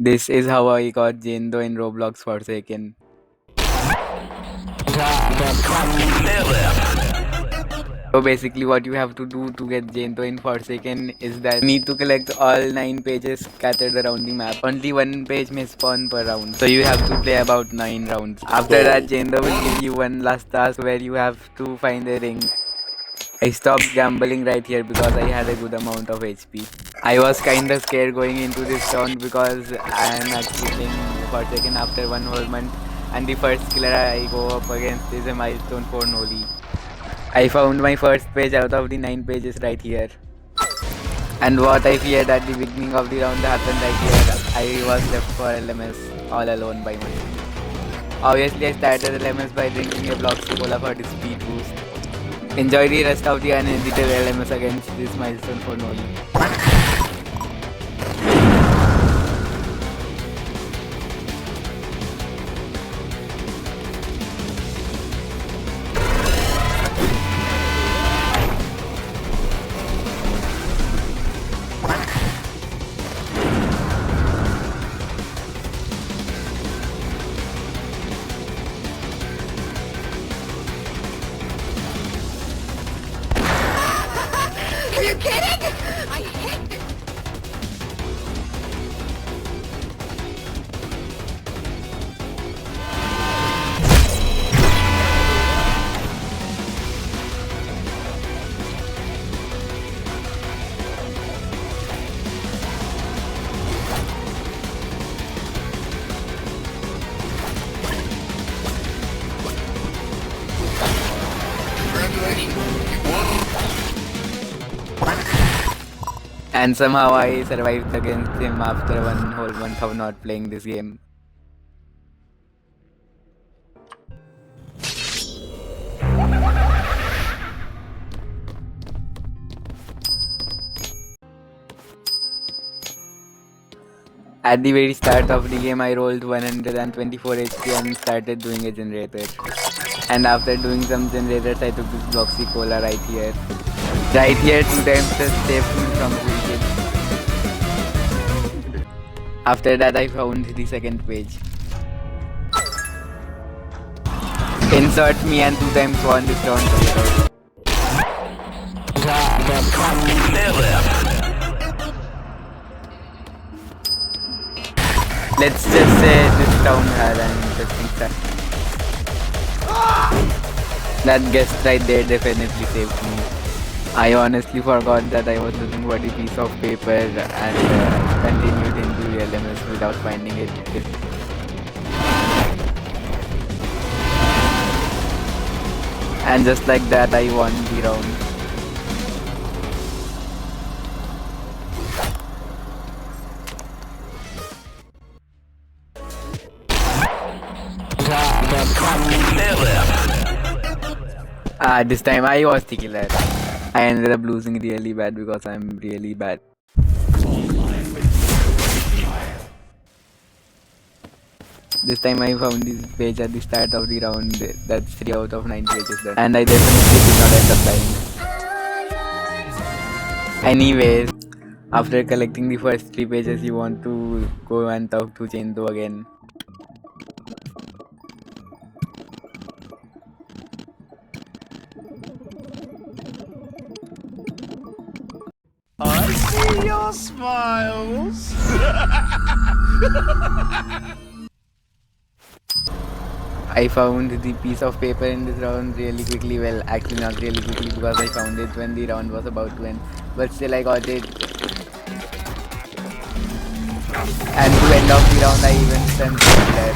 This is how I got Jendo in Roblox Forsaken. So basically what you have to do to get Jendo in Forsaken is that you need to collect all 9 pages scattered around the map. Only one page may spawn per round. So you have to play about 9 rounds. After that, Jendo will give you one last task where you have to find a ring. I stopped gambling right here because I had a good amount of HP. I was kinda scared going into this round because I am actually playing Forsaken after one whole month, and the first killer I go up against is a milestone 4 Noli. I found my first page out of the 9 pages right here. And what I feared at the beginning of the round happened right here. I was left for LMS all alone by myself. Obviously I started LMS by drinking a Bloxy Cola for the speed boost. Enjoy the rest of the unedited LMS against this milestone for Noli. Are you kidding? I hate this. And somehow I survived against him after one whole month of not playing this game. At the very start of the game, I rolled 124 HP and started doing a generator. And after doing some generators, I took this Bloxy Cola right here. Right here, 2 times just saved me from bullshit. After that, I found the second page. Insert me and 2 times won this round. Let's just say this town had an interesting start. That guest right there definitely saved me. I honestly forgot that I was looking for the piece of paper and continued into LMS without finding it. And just like that, I won the round. This time I was the killer. I ended up losing really bad because I'm really bad. This time I found this page at the start of the round. That's 3 out of 9 pages done. And I definitely did not end up dying. Anyways, after collecting the first 3 pages, you want to go and talk to Jendo again. I see your smiles. I found the piece of paper in this round really quickly. Well, actually not really quickly because I found it when the round was about to end. But still I got it. And to end off the round I even sent that.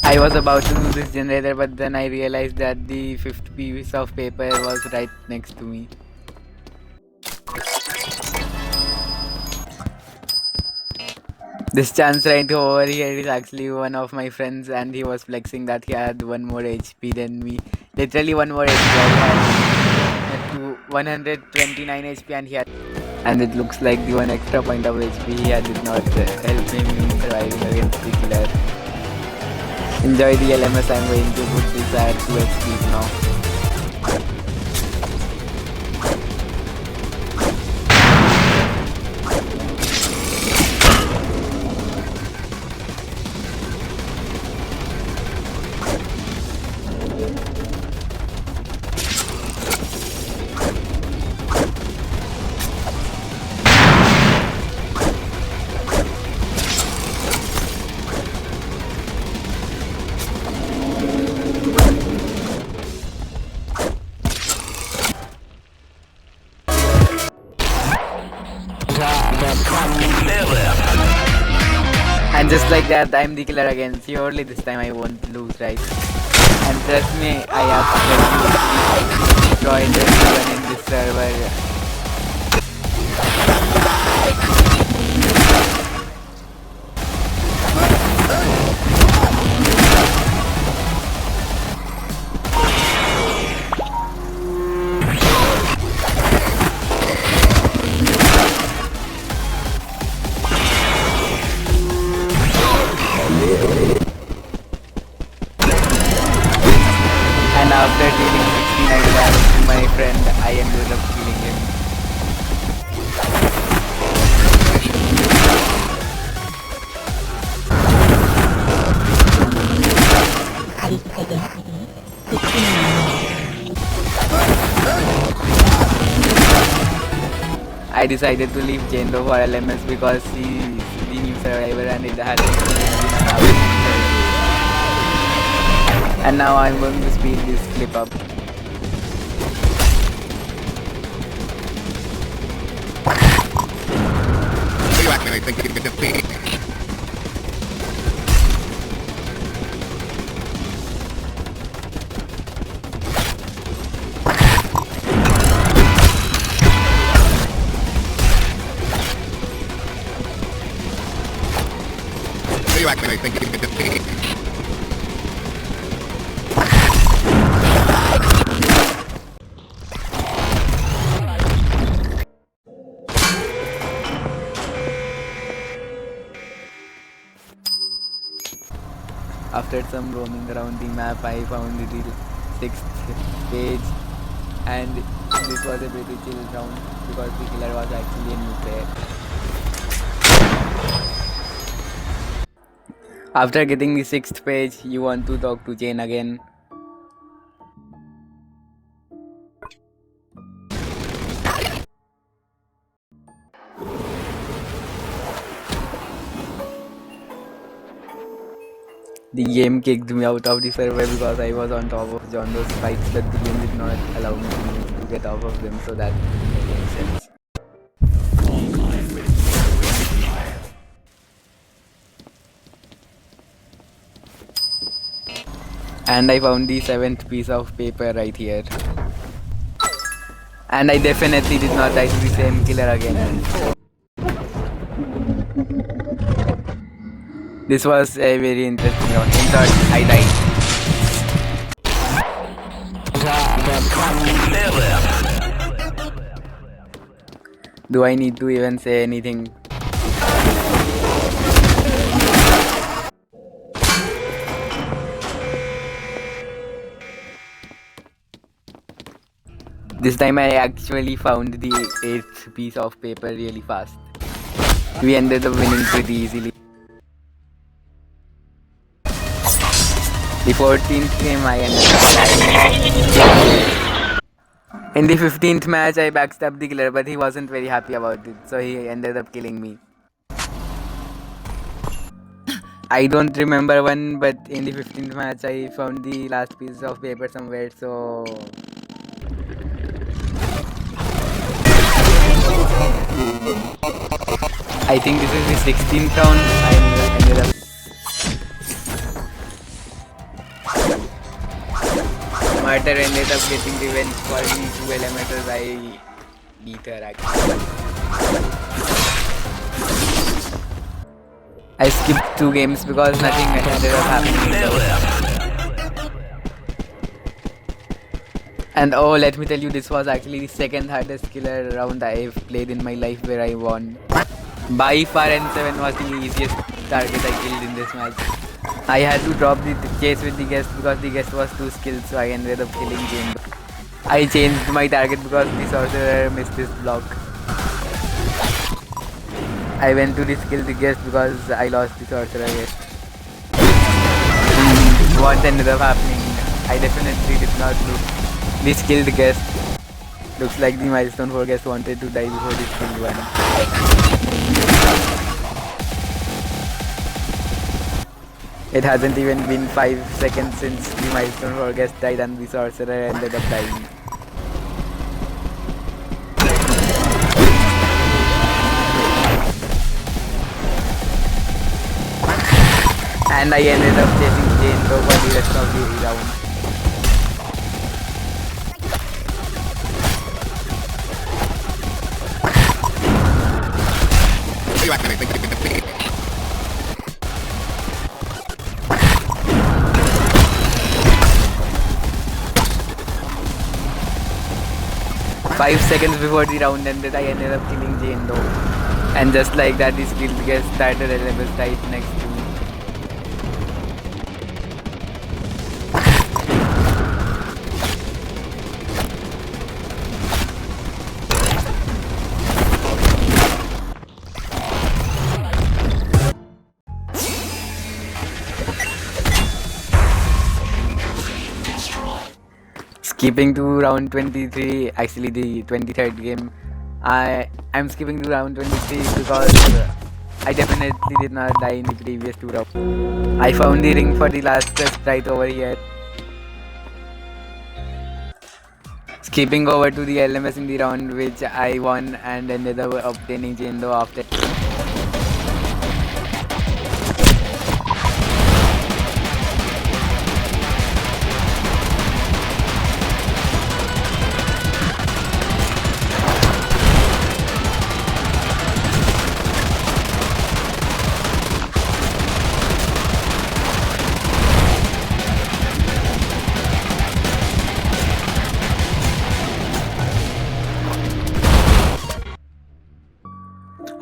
I was about to do this generator, but then I realized that the 5th piece of paper was right next to me. This chance right over here is actually one of my friends, and he was flexing that he had 1 more HP than me. Literally 1 more HP. I had 129 HP and he had... And it looks like the 1 extra point of HP he had did not help him in surviving against the killer. Enjoy the LMS. I'm going to put this at 2x speed now. And just like that, I'm the killer again. Surely this time I won't lose, right? And trust me, I have destroyed everyone in this server. And after dealing 69 damage to my friend, I ended up killing him. I decided to leave Jendo for LMS because he's the new survivor and it has and now I'm going to speed this clip up. You actually think you can defeat? You actually think you can defeat? After some roaming around the map, I found the 6th page, and this was a pretty chill round because the killer was actually a new player. After getting the 6th page, you want to talk to Jane again. The game kicked me out of the server because I was on top of John Doe's spikes, but the game did not allow me to get off of them, so that didn't make sense. And I found the 7th piece of paper right here. And I definitely did not die to the same killer again. This was a very interesting round. In short, I died. Do I need to even say anything? This time I actually found the 8th piece of paper really fast. We ended up winning pretty easily. The 14th game I ended up dying. In the 15th match I backstabbed the killer, but he wasn't very happy about it, so he ended up killing me. I don't remember when, but in the 15th match I found the last piece of paper somewhere, so... I think this is the 16th round. I ended up... Martyr ended up getting revenge for the 2 elementals. I beat her actually. I skipped 2 games because nothing ended up happening. And oh, let me tell you, this was actually the 2nd hardest killer round I've played in my life where I won. By far N7 was the easiest target I killed in this match. I had to drop the chase with the guest because the guest was too skilled, so I ended up killing Jane. I changed my target because the sorcerer missed his block. I went to kill the guest because I lost the sorcerer guest. What ended up happening? I definitely did not look the skilled guest. Looks like the milestone 4 guest wanted to die before the skilled one. It hasn't even been 5 seconds since the milestone 4 guest died and the sorcerer ended up dying. And I ended up chasing Jane though for the rest of the round. You activate, think you can defeat. 5 seconds before the round ended, I ended up killing Jane though. And just like that, the skilled guest started a level right next to me. Skipping to round 23, actually the 23rd game. I'm skipping to round 23 because I definitely did not die in the previous 2 rounds. I found the ring for the last quest right over here. Skipping over to the LMS in the round which I won and ended up obtaining Jendo after.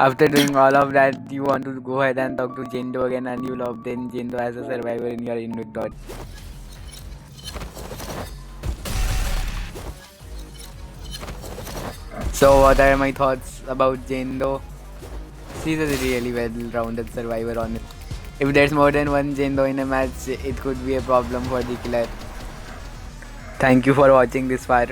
After doing all of that, you want to go ahead and talk to Jendo again and you'll obtain Jendo as a survivor in your inventory. So what are my thoughts about Jendo? She's a really well-rounded survivor on it. If there's more than one Jendo in a match, it could be a problem for the killer. Thank you for watching this far.